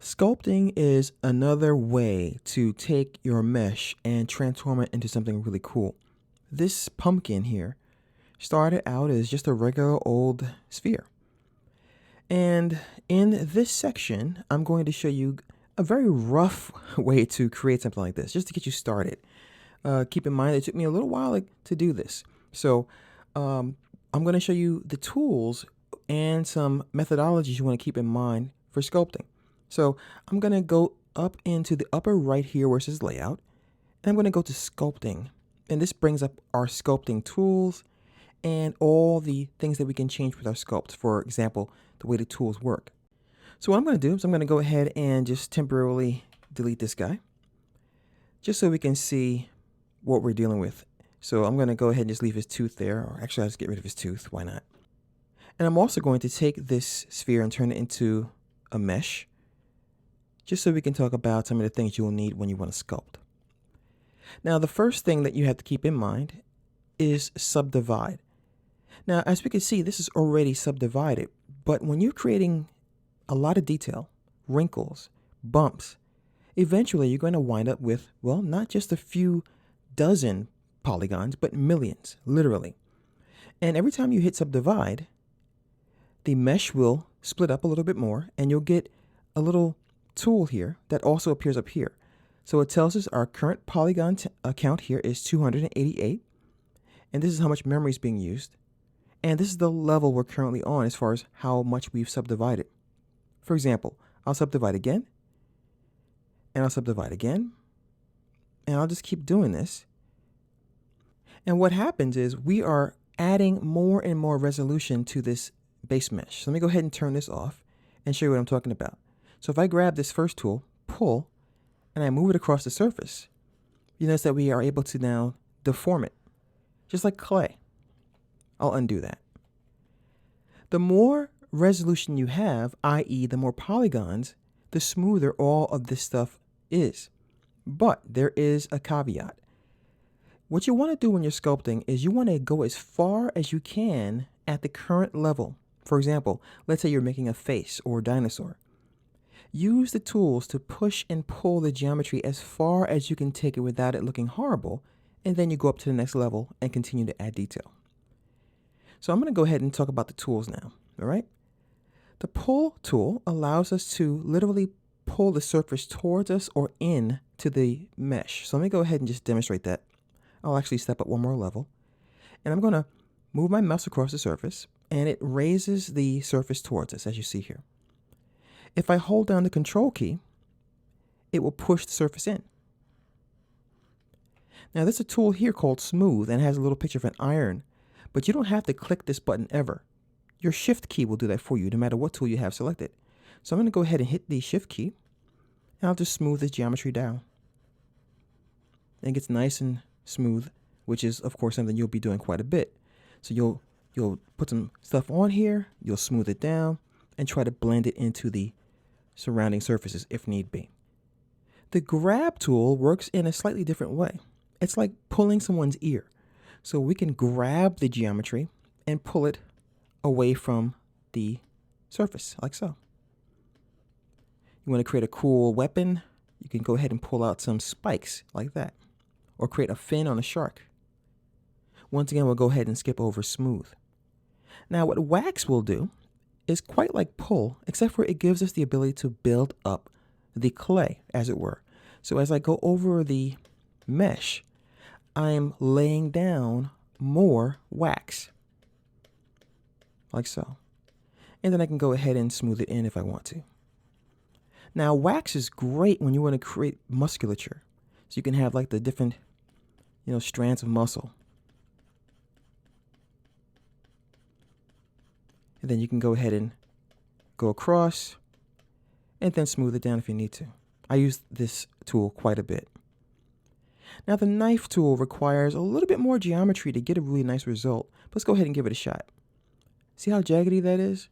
Sculpting is another way to take your mesh and transform it into something really cool. This pumpkin here started out as just a regular old sphere. And in this section, I'm going to show you a very rough way to create something like this, just to get you started. Keep in mind, it took me a little while to do this. So I'm going to show you the tools and some methodologies you want to keep in mind for sculpting. So I'm going to go up into the upper right here where it says layout, and I'm going to go to sculpting. And this brings up our sculpting tools and all the things that we can change with our sculpts. For example, the way the tools work. So what I'm going to do is I'm going to go ahead and just temporarily delete this guy, just so we can see what we're dealing with. So I'm going to go ahead and just leave his tooth there, or actually I'll just get rid of his tooth. Why not? And I'm also going to take this sphere and turn it into a mesh, just so we can talk about some of the things you'll need when you want to sculpt. Now, the first thing that you have to keep in mind is subdivide. Now, as we can see, this is already subdivided, but when you're creating a lot of detail, wrinkles, bumps, eventually you're going to wind up with, well, not just a few dozen polygons, but millions, literally. And every time you hit subdivide, the mesh will split up a little bit more, and you'll get a little tool here that also appears up here. So it tells us our current polygon count here is 288, and this is how much memory is being used. And this is the level we're currently on as far as how much we've subdivided. For example, I'll subdivide again, and I'll subdivide again, and I'll just keep doing this. And what happens is we are adding more and more resolution to this base mesh. So let me go ahead and turn this off and show you what I'm talking about. So if I grab this first tool, pull, and I move it across the surface, you notice that we are able to now deform it, just like clay. I'll undo that. The more resolution you have, i.e. the more polygons, the smoother all of this stuff is. But there is a caveat. What you want to do when you're sculpting is you want to go as far as you can at the current level. For example, let's say you're making a face or a dinosaur. Use the tools to push and pull the geometry as far as you can take it without it looking horrible, and then you go up to the next level and continue to add detail. So I'm going to go ahead and talk about the tools now, all right? The pull tool allows us to literally pull the surface towards us or in to the mesh. So let me go ahead and just demonstrate that. I'll actually step up one more level, and I'm going to move my mouse across the surface, and it raises the surface towards us, as you see here. If I hold down the control key, it will push the surface in. Now there's a tool here called smooth, and it has a little picture of an iron, but you don't have to click this button ever. Your shift key will do that for you, no matter what tool you have selected. So I'm going to go ahead and hit the shift key, and I'll just smooth this geometry down. And it gets nice and smooth, which is of course something you'll be doing quite a bit. So you'll put some stuff on here, you'll smooth it down, and try to blend it into the surrounding surfaces if need be. The grab tool works in a slightly different way. It's like pulling someone's ear. So we can grab the geometry and pull it away from the surface, like so. You want to create a cool weapon, you can go ahead and pull out some spikes like that, or create a fin on a shark. Once again, we'll go ahead and skip over smooth. Now what wax will do is quite like pull, except for it gives us the ability to build up the clay, as it were. So as I go over the mesh, I'm laying down more wax, like so. And then I can go ahead and smooth it in if I want to. Now wax is great when you want to create musculature. So you can have like the different, strands of muscle. And then you can go ahead and go across and then smooth it down if you need to. I use this tool quite a bit. Now the knife tool requires a little bit more geometry to get a really nice result. Let's go ahead and give it a shot. See how jaggedy that is?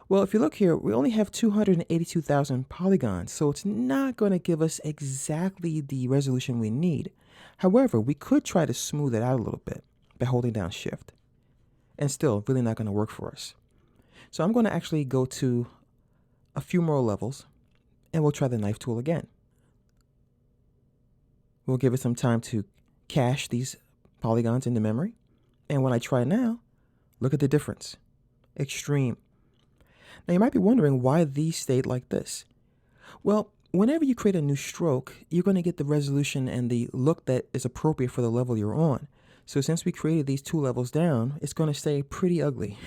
Well, if you look here, we only have 282,000 polygons, so it's not going to give us exactly the resolution we need. However, we could try to smooth it out a little bit by holding down Shift, and still really not going to work for us. So I'm going to actually go to a few more levels, and we'll try the knife tool again. We'll give it some time to cache these polygons into memory. And when I try now, look at the difference. Extreme. Now you might be wondering why these stayed like this. Well, whenever you create a new stroke, you're going to get the resolution and the look that is appropriate for the level you're on. So since we created these 2 levels down, it's going to stay pretty ugly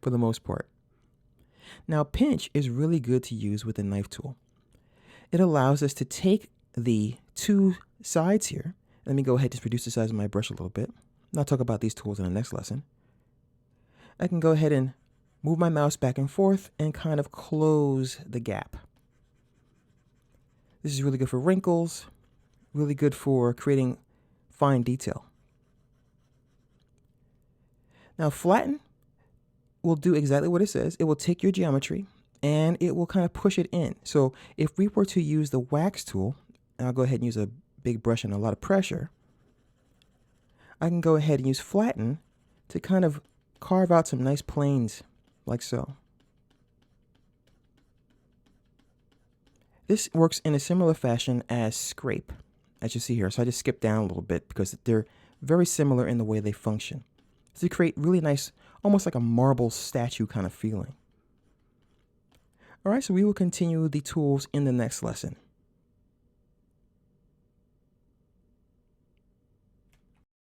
for the most part. Now pinch is really good to use with the knife tool. It allows us to take the 2 sides here. Let me go ahead and just reduce the size of my brush a little bit. And I'll talk about these tools in the next lesson. I can go ahead and move my mouse back and forth and kind of close the gap. This is really good for wrinkles, really good for creating fine detail. Now flatten will do exactly what it says. It will take your geometry and it will kind of push it in. So if we were to use the wax tool, and I'll go ahead and use a big brush and a lot of pressure, I can go ahead and use flatten to kind of carve out some nice planes like so. This works in a similar fashion as scrape, as you see here. So I just skipped down a little bit because they're very similar in the way they function. So you create really nice, almost like a marble statue kind of feeling. All right, so we will continue the tools in the next lesson.